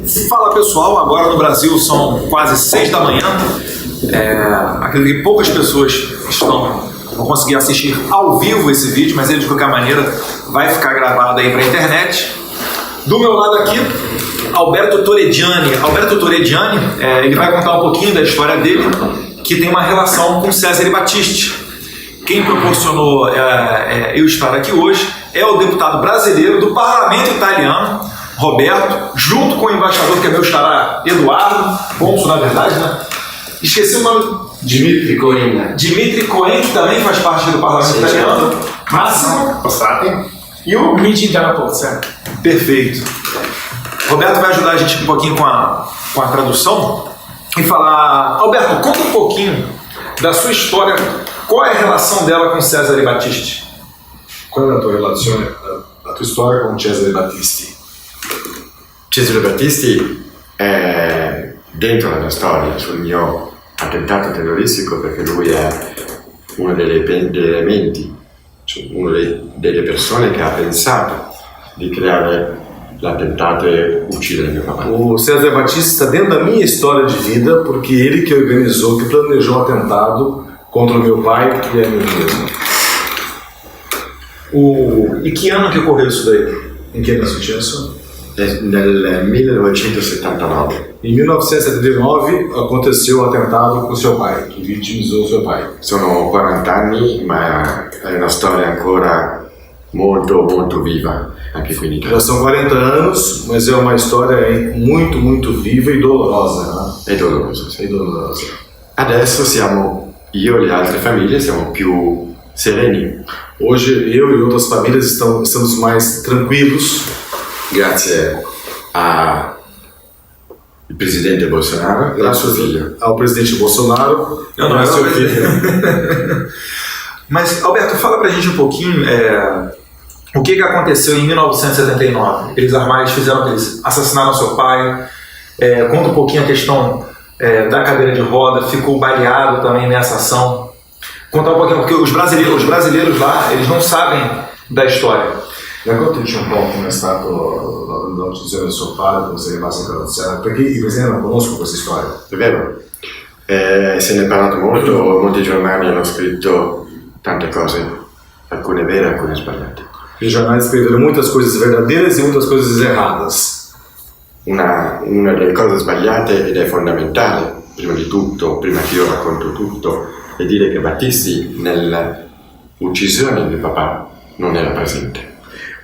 Sì, Fala pessoal, agora no Brasil são quase 6 da manhã. Acredito que poucas pessoas vão conseguir assistir ao vivo esse vídeo, mas ele de qualquer maneira vai ficar gravado aí para a internet. Do meu lado aqui, Alberto Torregiani. Alberto Torregiani, ele vai contar um pouquinho da história dele, que tem uma relação com Cesare Battisti. Quem proporcionou eu estar aqui hoje é o deputado brasileiro do Parlamento Italiano, Roberto, junto com o embaixador, que é meu xará, Eduardo, Bonso na verdade, né? Esqueci o nome. Dmitry Cohen. Dmitry Cohen, que também faz parte do Parlamento Italiano. Máximo Passati. E o Luigi Dalla Pozza. Perfeito. Roberto vai ajudar a gente um pouquinho com a tradução e falar... Alberto, conta um pouquinho da sua história. Qual é a relação dela com Cesare Battisti? Qual è la tua relazione, la tua storia con Cesare Battisti? Cesare Battisti è dentro la mia storia, sul mio attentato terroristico, perché lui è uno degli elementi, cioè delle persone che ha pensato di creare l'attentato e uccidere mio papà. O Cesare Battisti está dentro da minha história de vida, porque ele que organizou, que planejou o atentado contra o meu pai e a mim mesmo. E que ano que ocorreu isso daí? Em que ano é successo? Nel 1979. Em 1979 aconteceu o atentado com seu pai, que vitimizou seu pai. Sono 40 anni, ma è una storia ancora molto molto viva anche qui in Italia. Já são 40 anos, mas é uma história muito, muito viva e dolorosa, né? È doloroso, sì. É dolorosa. Adesso io e le altre famiglie siamo più sereni. Hoje eu e outras famílias estamos mais tranquilos. Grazie al presidente Bolsonaro e al suo figlio. Ao presidente Bolsonaro e ao seu filho. Mas, Alberto, fala pra gente um pouquinho o que aconteceu em 1979. Eles fizeram eles assassinaram seu pai. Conta um pouquinho a questão da cadeira de roda, ficou baleado também nessa ação. Conta um pouquinho, porque os brasileiros lá, eles não sabem da história. Raccontaci un po' come è stato l'uccisione del suo padre, come sei rimasto in Croazia, perché i brasiliani non conoscono questa storia. È vero, se ne è parlato molto, molti giornali hanno scritto tante cose, alcune vere e alcune sbagliate. I giornali scrivono muitas coisas verdadeiras e muitas coisas erradas. Una delle cose sbagliate, ed è fondamentale, prima di tutto, prima che io racconto tutto, è dire che Battisti nell'uccisione di papà non era presente.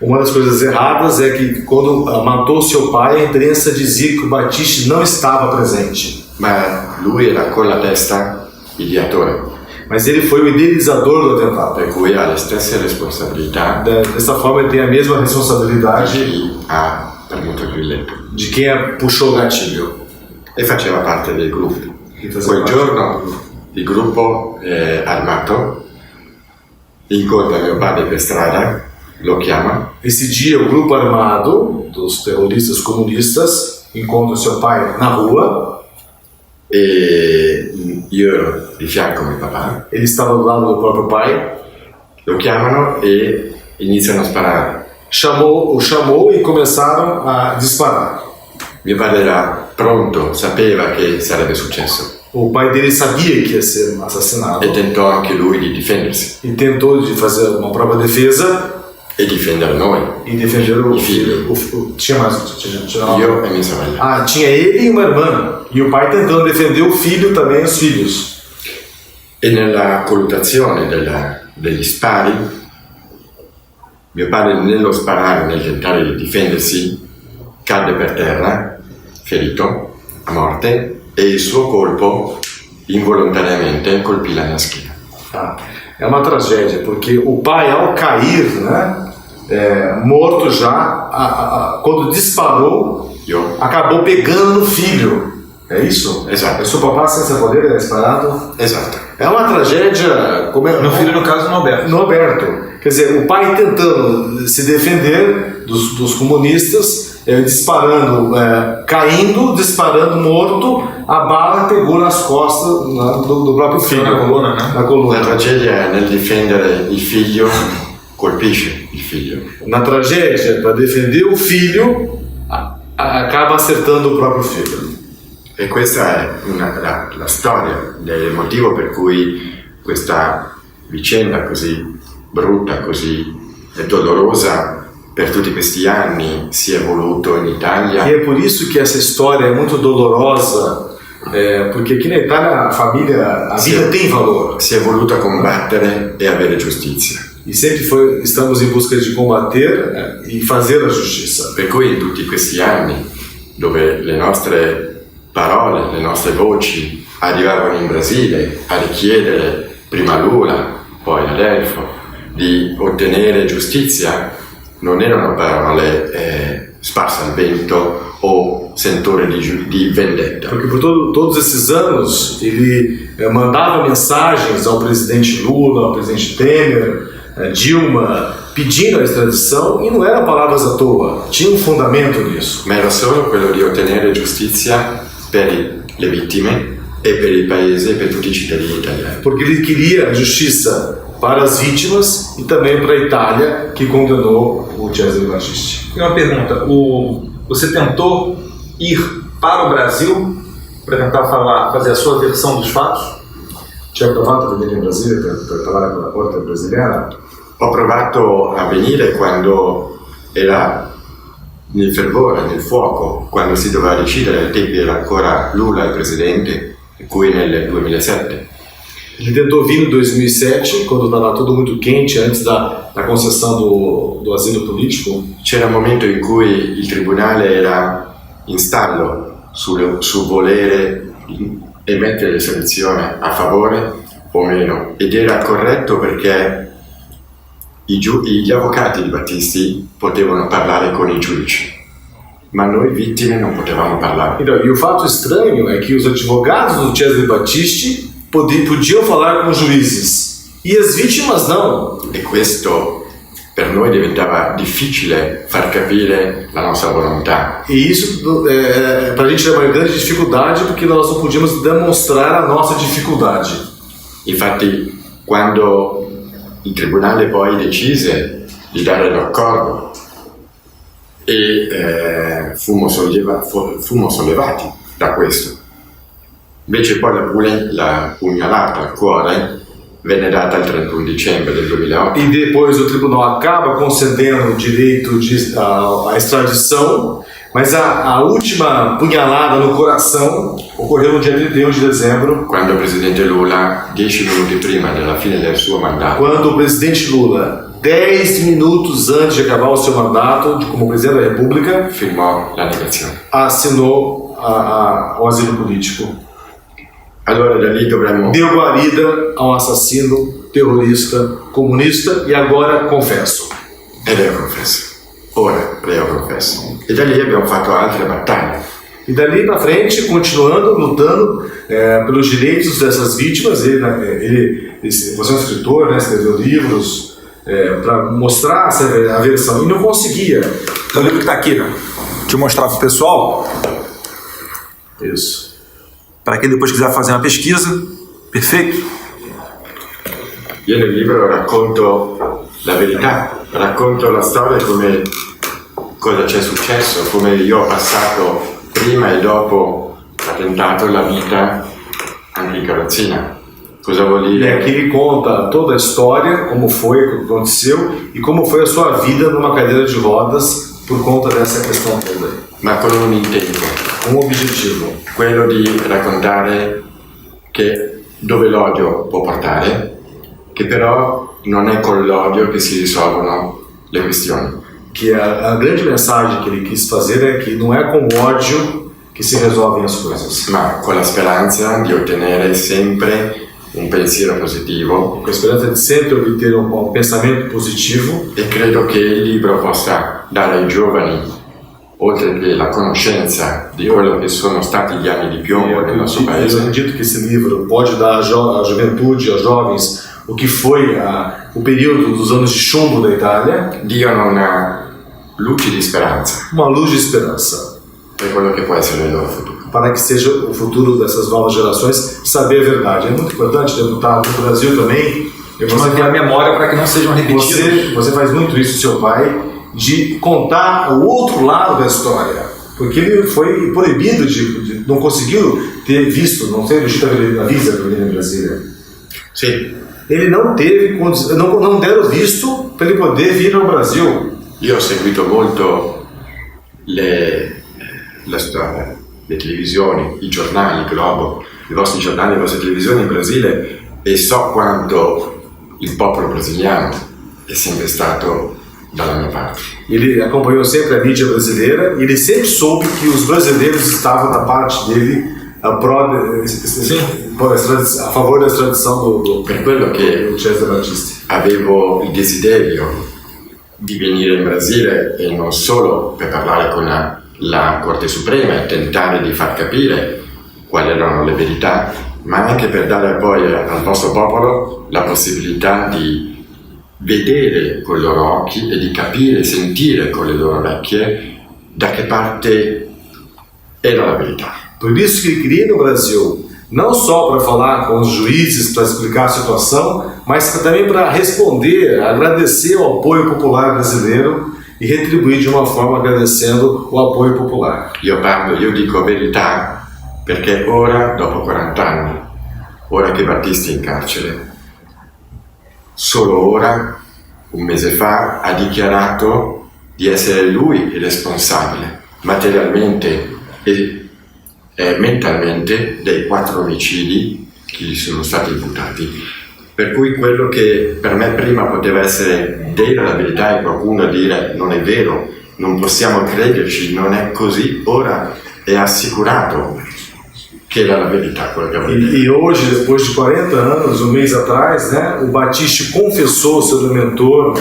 Uma das coisas erradas é que quando matou seu pai, a imprensa dizia que o Battisti não estava presente. Ma lui era con la testa ideatore. Mas ele foi o idealizador do atentado. Per cui ha le stesse responsabilità. Dessa forma ele tem a mesma responsabilidade di chi ha premuto il grilletto. De quem puxou o gatilho. E faceva parte del gruppo. Quel giorno il gruppo armato incontra mio padre per strada, lo chiama. Esse dia o grupo armado dos terroristas comunistas encontra seu pai na rua. E io ero di fianco a mio papà. Ele estava do lado do próprio pai. Lo chiamano e iniziano a sparare. O chamou e começaram a disparar. Mio padre era pronto, sapeva che sarebbe successo. O pai dele sabia que ia ser assassinado. E tentò anche lui di difendersi. E tentou de fazer uma própria defesa. E difendere noi. E defender o filho. Tinha mais. Io e mia sorella. Tinha ele e uma irmã. E o pai tentando defender o filho também, os filhos. E nella colluttazione degli spari, mio padre nello sparare, nel tentare di difendersi, cadde per terra, ferito, a morte, e il suo colpo involontariamente colpì la mia schiena. É uma tragédia, porque o pai, ao cair, né, morto já, quando disparou, acabou pegando no filho. É isso? Esatto. É seu papá sem poder é disparado? Esatto. É uma tragédia. No filho, no caso, no Alberto. Norberto. Quer dizer, o pai tentando se defender dos comunistas, disparando, caindo, disparando morto, a bala pegou nas costas do próprio filho. Na coluna, né? Na La coluna. tragedia è nel difendere il figlio, colpisce il figlio. Na tragédia, para defender o filho, acaba acertando o próprio filho. E questa è la storia, il motivo per cui questa vicenda così brutta, così dolorosa per tutti questi anni si è evoluto in Italia. E é por isso que essa história é muito dolorosa, porque aqui na Itália a vida tem valor. Si è voluto combattere e avere giustizia. E sempre estamos em busca de combater e fazer a justiça. Per cui in tutti questi anni, dove le nostre parole, le nostre voci arrivavano in Brasile a richiedere prima a Lula, poi a Delfo, di ottenere giustizia, non erano parole sparse al vento o sentore di vendetta. Porque por todos esses anos ele mandava mensagens ao presidente Lula, ao presidente Temer, Dilma, pedindo a extradição, e não eram palavras à toa, tinha um fundamento nisso. Ma era solo quello di ottenere giustizia per le vittime e per il paese e per tutti i cittadini italiani. Porque ele queria justiça para as vítimas e também para a Itália, que condenou o Cesare Battisti. Tem uma pergunta. Você tentou ir para o Brasil para tentar fazer a sua versão dos fatos? Tinha provato di venire in Brasile per parlare con la corte brasiliana? Ho provato a venire quando era nel fervore, nel fuoco, quando si doveva decidere, ai tempi era ancora Lula il presidente, e qui nel 2007. Ele tentou vir em 2007, quando estava tudo muito quente, antes da concessão do asilo político. C'era un momento in cui il tribunale era in stallo su volere emettere l'estradizione a favore o meno, ed era corretto perché gli avvocati di Battisti potevano parlare con i giudici, ma noi vittime non potevamo parlare. Então, e o fato estranho é que os advogados do Cesare Battisti podiam falar com os juízes, e as vítimas não. E questo per noi diventava difficile far capire la nostra volontà. E isso para a gente era uma grande dificuldade, porque nós não podíamos demonstrar a nossa dificuldade. Infatti, quando il tribunale poi decise di dare l'accordo e fummo sollevati da questo. Invece poi la pugnalata al cuore venne data il 31 dicembre del 2008. E depois o tribunal acaba concedendo o direito à extradição, mas a última punhalada no coração ocorreu no dia 31 de dezembro, Quando il presidente Lula, 10 minuti prima della fine del suo mandato, quando o presidente Lula, 10 minutos antes de acabar o seu mandato como presidente da República, firmò la negazione. assinou o asilo político. Allora da lì dovremmo Deu guarida a um assassino, terrorista, comunista, e agora confesso. reo confesso. Ora reo confesso. E da lì abbiamo fatto altre battaglie. E dali para frente, continuando lutando pelos direitos dessas vítimas. Você é um escritor, né, escreveu livros para mostrar a versão, e não conseguia. O livro que está aqui, né? Deixa eu mostrar para o pessoal, Isso. para quem depois quiser fazer uma pesquisa. Perfeito? Io nel libro racconto la verità, racconto la storia, come cosa c'è successo, come io ho passato prima e dopo l'attentato la vita anche in carrozzina. Cosa vuol E dire? aqui ele conta toda a história, como foi, o que aconteceu e como foi a sua vida numa cadeira de rodas por conta dessa questão toda. Ma con un intento, Um objetivo, quello di raccontare che dove l'odio può portare, che però non è con l'odio che si risolvono le questioni. que a grande mensagem que ele quis fazer é que não é com ódio que se resolvem as coisas, Ma con la speranza di ottenere sempre un pensiero positivo, com a esperança de sempre obter um pensamento positivo. e credo che il libro possa dare ai giovani oltre che la conoscenza di quello che sono stati gli anni di piombo nel nostro Eu paese, acredito que esse livro pode dar à juventude, aos jovens, o que foi o período dos anos de chumbo da Itália, diano una luce di speranza uma luz de esperança, per quello che può essere il loro futuro. para que seja o futuro dessas novas gerações saber a verdade. É muito importante, deputado, no Brasil também. Manter a memória para que não sejam repetidas. Você faz muito isso, seu pai, de contar o outro lado da história. Porque ele foi proibido não conseguiu ter visto, não teve a visa para vir em Brasília. Sì, Ele não teve, não deram visto para ele poder vir ao Brasil. io ho seguito molto la storia, le televisioni, i giornali, Globo, i vostri giornali, le vostre televisioni in Brasile, e so quanto il popolo brasiliano è sempre stato dalla mia parte. Ele acompanhou sempre a mídia brasileira e ele sempre soube que os brasileiros estavam da parte dele a favor da extradição do Per quello che Cesare Battisti. avevo il desiderio di venire in Brasile, e non solo per parlare con la Corte Suprema e tentare di far capire quali erano le verità, ma anche per dare poi al vostro popolo la possibilità di vedere con i loro occhi e di capire, sentire con le loro orecchie da che parte era la verità. Por isso que ele queria ir no Brasil, não só para falar com os juízes, para explicar a situação, mas também para responder, agradecer o apoio popular brasileiro e retribuir de uma forma agradecendo o apoio popular. Io dico verità perché ora, dopo 40 anni, ora che Battisti è in carcere, solo ora, un mese fa, ha dichiarato di essere lui il responsabile materialmente e mentalmente dei 4 omicidi che gli sono stati imputati. Per cui quello che per me prima poteva essere dire la verità e qualcuno dire non è vero, non possiamo crederci, non è così, ora è assicurato che era la verità quello che aveva detto. E hoje, depois de 40 anos, um mês atrás, né, o Battisti confessou seu dementor,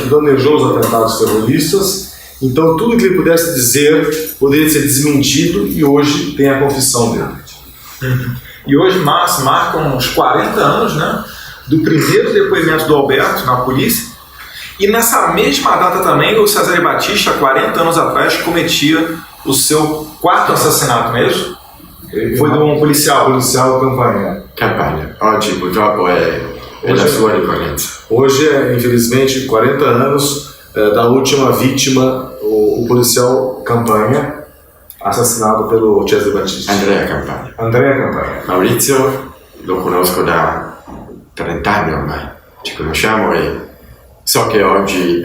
planejou os atentados terroristas. Então tudo que ele pudesse dizer poderia ser desmentido e hoje tem a confissão dele. E hoje marcam os 40 anos, né, do primeiro depoimento do Alberto na polícia. E nessa mesma data também, o Cesare Battisti, há 40 anos atrás, cometia o seu 4º assassinato mesmo. Foi de um policial. Campagna. Oggi purtroppo è la sua ricorrenza. Hoje é, infelizmente, 40 anos da última vítima, o policial Campagna, assassinado pelo Cesare Battisti. Andrea Campagna. Andrea Campagna. Maurizio lo conosco da 30 anni ormai, ci conosciamo e so che oggi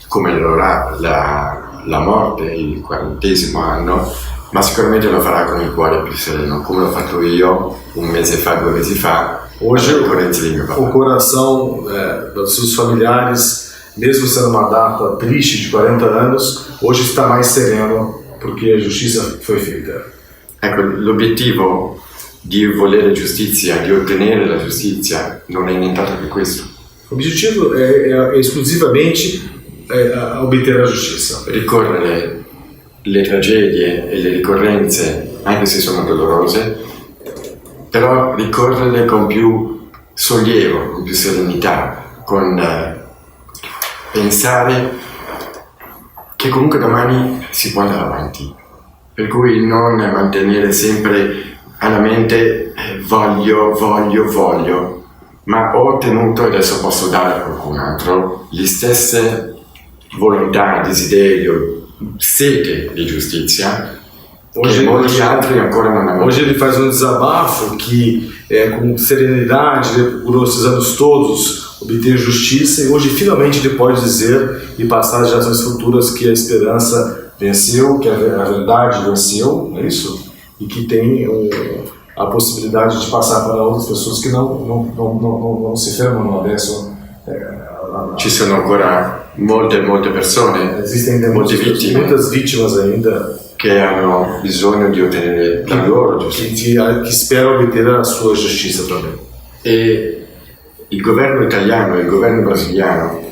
comemorerà la morte, il 40° anno, ma sicuramente lo farà con il cuore più sereno, come l'ho fatto io un mese fa, 2 mesi fa, Hoje alla ricorrenza di mio o papà. coração dos seus familiares, mesmo sendo uma data triste de 40 anos, hoje está mais sereno porque a justiça foi feita. Ecco, l'obiettivo di volere giustizia, di ottenere la giustizia, non è nient'altro che questo. O objetivo é esclusivamente obter a justiça. Ricorrere le tragedie e le ricorrenze, anche se sono dolorose, però ricorrerle con più sollievo, con più serenità, con pensare che comunque domani si può andare avanti, per cui non mantenere sempre alla mente voglio, ma ho ottenuto e adesso posso dare a qualcun altro le stesse volontà, desiderio, sete di giustizia che molti altri ancora non hanno. Hoje ele faz um desabafo que, com serenidade, ele procurou esses anos todos obter justiça e hoje finalmente ele pode dizer e passar às gerações futuras que a esperança venceu, que a verdade venceu, não é isso? E que tem a possibilidade de passar para outras pessoas que não se fermam adesso. Ci sono ancora molte persone, Existem ainda muitas vítimas ainda che hanno bisogno di ottenere la loro giustizia. que esperam obter a sua justiça também. E il governo italiano e il governo brasiliano,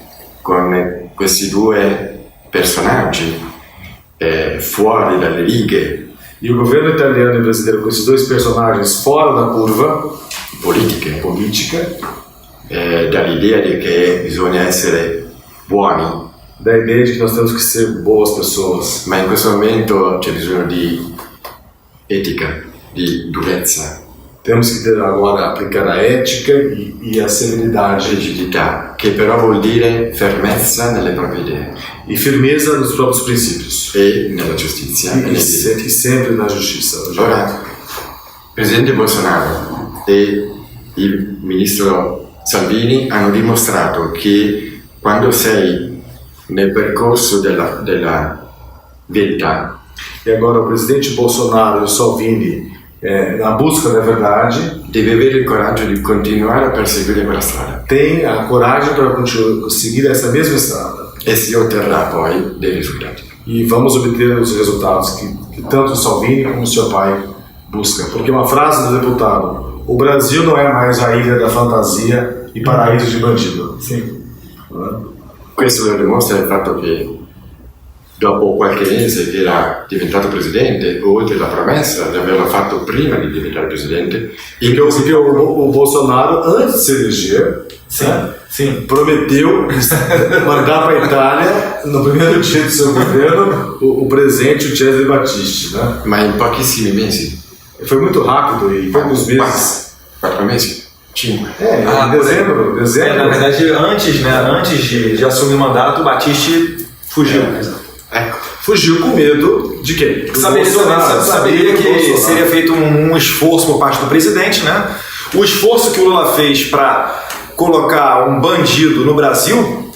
con questi due personaggi fuori dalle righe E o governo italiano e brasileiro, com esses dois personagens fora da curva politiche, política, dall'idea di che bisogna essere buoni, da ideia de que nós temos que ser boas pessoas. ma in questo momento c'è bisogno di etica, di durezza, Temos que ter agora aplicar a ética e a serenidade rigidità, che però vuol dire fermezza nelle proprie idee e firmeza nos próprios princípios. e nella giustizia. E sempre na justiça. Ora, il presidente Bolsonaro e il ministro Salvini hanno dimostrato che quando sei nel percorso della verità, E agora o presidente Bolsonaro e o Salvini, na busca da verdade, devi avere il coraggio di continuare a perseguire quella strada tem a coragem para seguir essa mesma estrada. e si otterrà poi dei risultati. E vamos obter os resultados que tanto o Salvini como o seu pai buscam. Porque uma frase do deputado: o Brasil não é mais a ilha da fantasia e paraíso de bandido. Sim. Questo lo dimostra il fatto che dopo qualche mese che era diventato presidente, oltre alla promessa di averlo fatto prima di diventare presidente, Porque o Bolsonaro, antes de se eleger, Sim. prometeu mandar para a Itália, no primeiro dia do seu governo, o presidente, o Cesare Battisti. Né? ma in pochissimi mesi, Foi muito rápido e poucos meses. 4 mesi, 5. Em dezembro. Na verdade, antes de assumir o mandato, o Battisti fugiu. Ecco, Fugiu com medo de quem? Do Saberia Bolsonaro. que Bolsonaro. seria feito um esforço por parte do presidente, né? O esforço que o Lula fez para colocar um bandido no Brasil,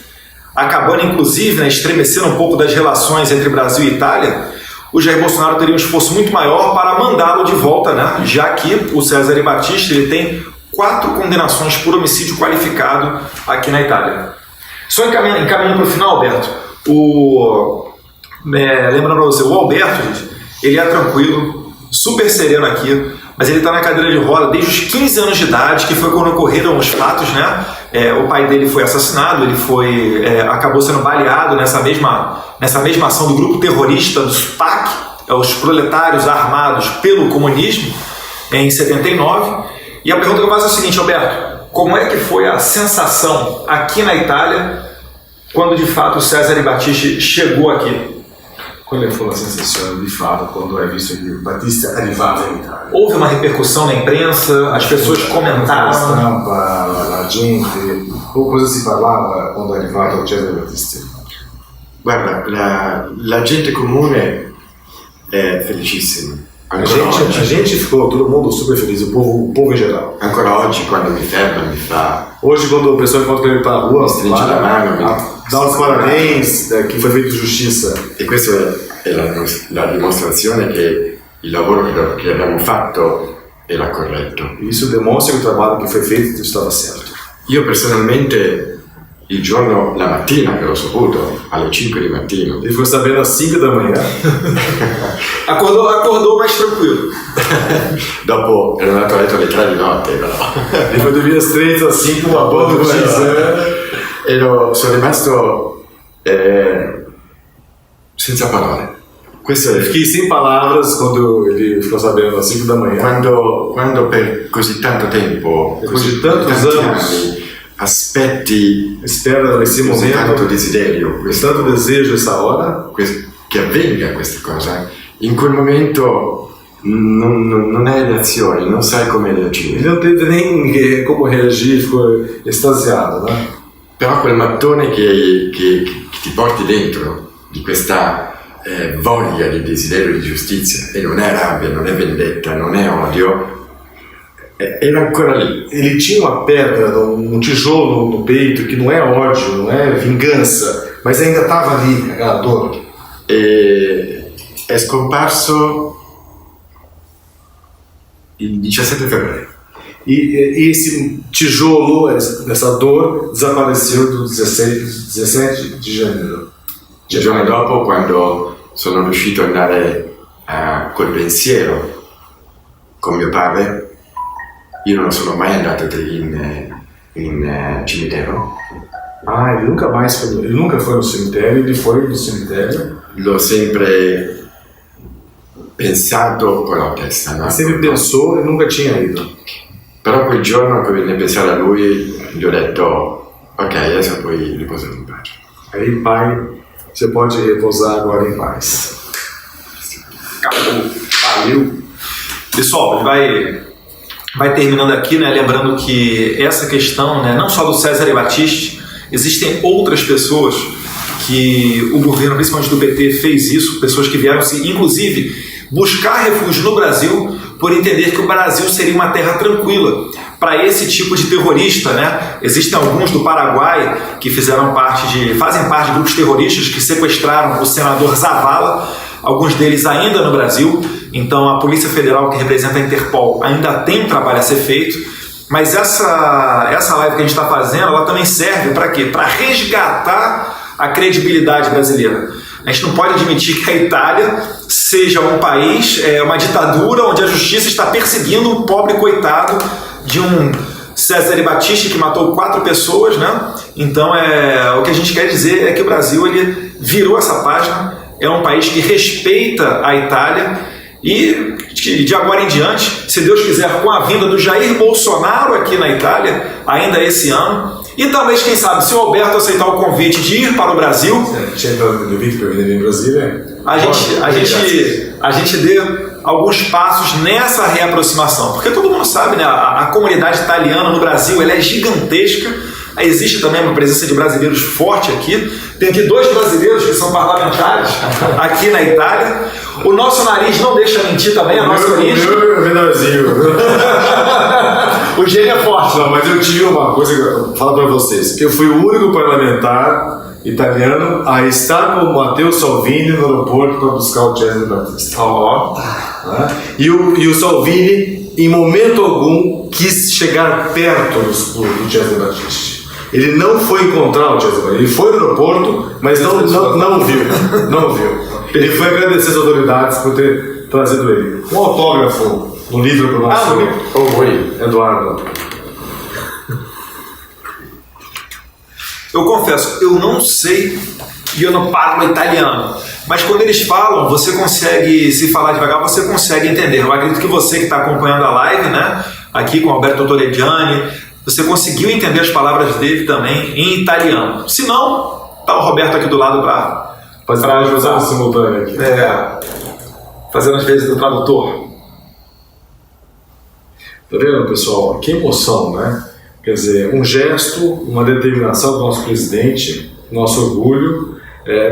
acabando inclusive, né, estremecendo um pouco das relações entre Brasil e Itália, o Jair Bolsonaro teria um esforço muito maior para mandá-lo de volta, né? Já que o Cesare Battisti ele tem 4 condenações por homicídio qualificado aqui na Itália. Só encaminhando para o final, Alberto, lembrando para você, o Alberto, gente, ele é tranquilo, super sereno aqui, mas ele está na cadeira de roda desde os 15 anos de idade, que foi quando ocorreram os fatos, né? O pai dele foi assassinado, ele acabou sendo baleado nessa mesma ação do grupo terrorista dos PAC, os proletários armados pelo comunismo, em 79. E a pergunta que eu faço é a seguinte, Alberto: como é que foi a sensação aqui na Itália quando de fato o Cesare Battisti chegou aqui? Qual foi a sensação de fato quando é visto que o Batista arrivava em Itália? Houve uma repercussão na imprensa, as pessoas comentaram. Stampa, a gente, cosa si parlava quando è arrivato Cesare Battisti? guarda, la gente comune è felicissima. A gente ficou, todo mundo super feliz, o povo em geral. Ancora oggi quando mi ferma mi fa Hoje, quando o pessoal encontra ele pela rua, stringe la mano, dá os parabéns, que foi feito justiça. e questa è la dimostrazione che il lavoro che abbiamo fatto era corretto. Isso demonstra que o trabalho que foi feito estava certo. Io personalmente la mattina che l'ho saputo, alle 5 di mattino, Ele ficou sabendo às 5 da manhã. Acordou mais tranquilo. dopo ero andato a letto alle 3 di notte però. Ele foi dormir às 3, às 5, uma boa notícia. Sono rimasto senza parole. Questo è Fiquei sem palavras quando ele ficou sabendo às 5 da manhã. quando per così tanto tempo, Depois de tantos tanti anos, anni, aspetti espera esse così tanto momento, desiderio, tanto desejo essa hora, che avvenga questa cosa, in quel momento non hai reazioni, non sai come ele reagire. não teve nem como reagir, ficou extasiado, né? Però quel mattone che ti porti dentro di questa voglia di desiderio di giustizia, e non è rabbia, non è vendetta, non è odio, era ancora lì. Ele tinha uma pedra, um tijolo no peito que não é ódio, não é vingança, mas ainda estava ali, aquela dor. E è scomparso il 17 febbraio. E esse tijolo, essa dor, desapareceu do 17 de janeiro. Il giorno dopo, quando sono riuscito ad andare col pensiero con mio padre, io non sono mai andato in cimitero. Ah, ele nunca mais foi, ele nunca foi no cemitério, ele foi no cemitério. L'ho sempre pensato con la testa, no? Ele sempre pensou e nunca tinha ido. Però quel giorno che venne a pensare a lui, gli ho detto, ok, adesso puoi riposare in pace. Aí, pai, você pode repousar agora em paz. Acabou. Valeu. Pessoal, vai terminando aqui, né? Lembrando que essa questão, né, não só do Cesare Battisti, existem outras pessoas que o governo, principalmente do PT, fez isso, pessoas que vieram, inclusive, buscar refúgio no Brasil por entender que o Brasil seria uma terra tranquila para esse tipo de terrorista, né? Existem alguns do Paraguai que fazem parte de grupos terroristas que sequestraram o senador Zavala, alguns deles ainda no Brasil. Então a Polícia Federal, que representa a Interpol, ainda tem um trabalho a ser feito. Mas essa live que a gente está fazendo, ela também serve para quê? Para resgatar a credibilidade brasileira. A gente não pode admitir que a Itália seja um país, uma ditadura, onde a justiça está perseguindo um pobre coitado de um Cesare Battisti que matou 4 pessoas, né? Então, o que a gente quer dizer é que o Brasil ele virou essa página, é um país que respeita a Itália e, de agora em diante, se Deus quiser, com a vinda do Jair Bolsonaro aqui na Itália, ainda esse ano, e talvez, quem sabe, se o Alberto aceitar o convite de ir para o Brasil, a gente dê alguns passos nessa reaproximação, porque todo mundo sabe, né, a comunidade italiana no Brasil ela é gigantesca. Existe também uma presença de brasileiros forte aqui. Tem aqui 2 brasileiros que são parlamentares aqui na Itália. O nosso nariz não deixa mentir também, a nossa origem. O gênio é forte. Não, mas eu tive uma coisa que eu vou falar para vocês. Eu fui o único parlamentar italiano a estar com o Matteo Salvini no aeroporto para buscar o Cesare Battisti. E o Salvini, em momento algum, quis chegar perto do Cesare Battisti. Ele não foi encontrar o Cesare Battisti. Ele foi no aeroporto, mas não viu. Ele foi agradecer as autoridades por ter trazido ele. Um autógrafo no livro para o nosso Eduardo. Eu confesso, eu não sei e eu não parlo italiano. Mas quando eles falam, você consegue, se falar devagar, você consegue entender. Eu acredito que você que está acompanhando a live, né, aqui com o Alberto Toreggiani, você conseguiu entender as palavras dele também em italiano. Se não, tá o Roberto aqui do lado para ajudar. Simultâneo aqui. Fazendo as vezes do tradutor. Tá vendo, pessoal? Que emoção, né? Quer dizer, um gesto, uma determinação do nosso presidente, nosso orgulho.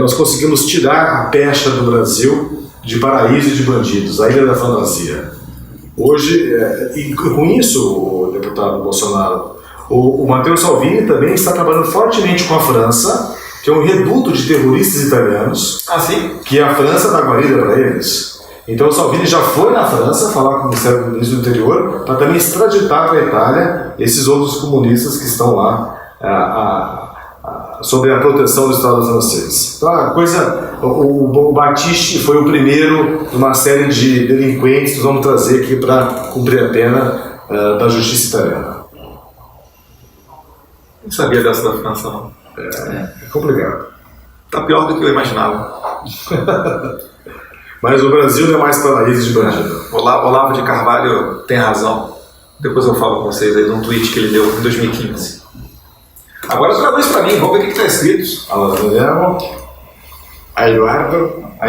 Nós conseguimos tirar a pecha do Brasil de paraíso e de bandidos, a ilha da fantasia. Hoje, e com isso, o deputado Bolsonaro, o Matteo Salvini também está trabalhando fortemente com a França, que é um reduto de terroristas italianos, que a França dá guarida para eles. Então o Salvini já foi na França falar com o Ministério do Interior para também extraditar para a Itália esses outros comunistas que estão lá sob a proteção do Estado francês. Então o Battisti foi o primeiro de uma série de delinquentes que nós vamos trazer aqui para cumprir a pena da justiça italiana. Não sabia dessa da França, não. É complicado. Tá pior do que eu imaginava. Mas o Brasil não é mais paraíso de bandido. Olavo de Carvalho tem razão. Depois eu falo com vocês aí de um tweet que ele deu em 2015. Agora traduz para mim, vamos ver o que está escrito. Allora, vediamo. A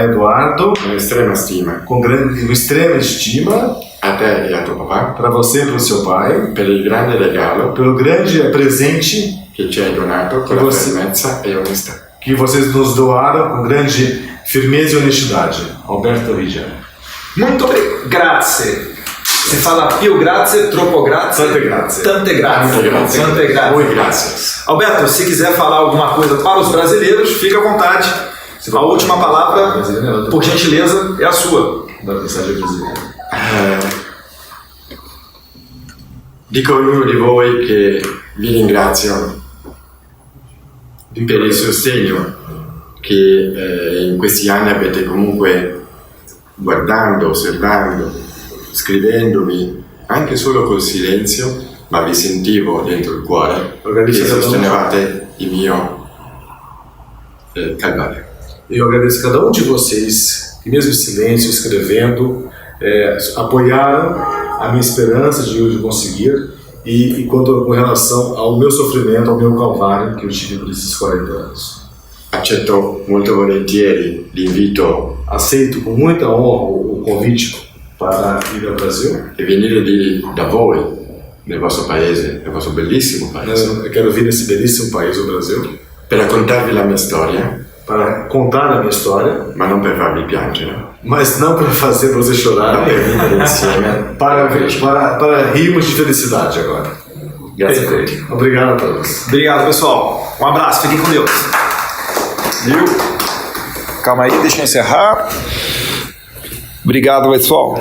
Eduardo, com extrema estima. Com extrema estima. A te e a tuo papà. Para você e para o seu pai. Per il grande regalo. Pelo grande presente que ci hai donato con la fermezza e onestà. Que vocês nos doaram com grande firmeza e honestidade. Alberto Toreggiani. Muito obrigado. Grazie. Se fala più grazie, troppo grazie. Tante grazie. Tante grazie. Tante grazie. Muito graças. Alberto, se quiser falar alguma coisa para os brasileiros, fique à vontade. A última palavra, por gentileza, é a sua. Da mensagem brasileira. Dico a ognuno di voi che vi ringrazio per il sostegno che in questi anni avete comunque guardando, osservando, scrivendomi, anche solo col silenzio, ma vi sentivo dentro il cuore Organizza che cada um. sostenevate il mio calvario. E eu agradeço a cada um de vocês que, mesmo em silêncio, escrevendo, apoiaram a minha esperança de conseguir e com relação ao meu sofrimento, ao meu calvário que eu tive por esses 40 anos. Accetto molto volentieri l'invito Aceito com muita honra o convite para ir ao Brasil. e venire da voi, nel vostro paese, nel vostro bellissimo paese, Eu quero vir nesse belíssimo país, o Brasil, per raccontarvi la mia storia, para contar a minha história, ma non per farvi piangere, mas não para fazer você ma chorar, per ridere insieme. para rirmos de felicidade agora. Grazie a tutti. Obrigado a todos. Obrigado, pessoal. Um abraço, fiquem com Deus. Viu? Calma aí, deixa eu encerrar. Obrigado, pessoal.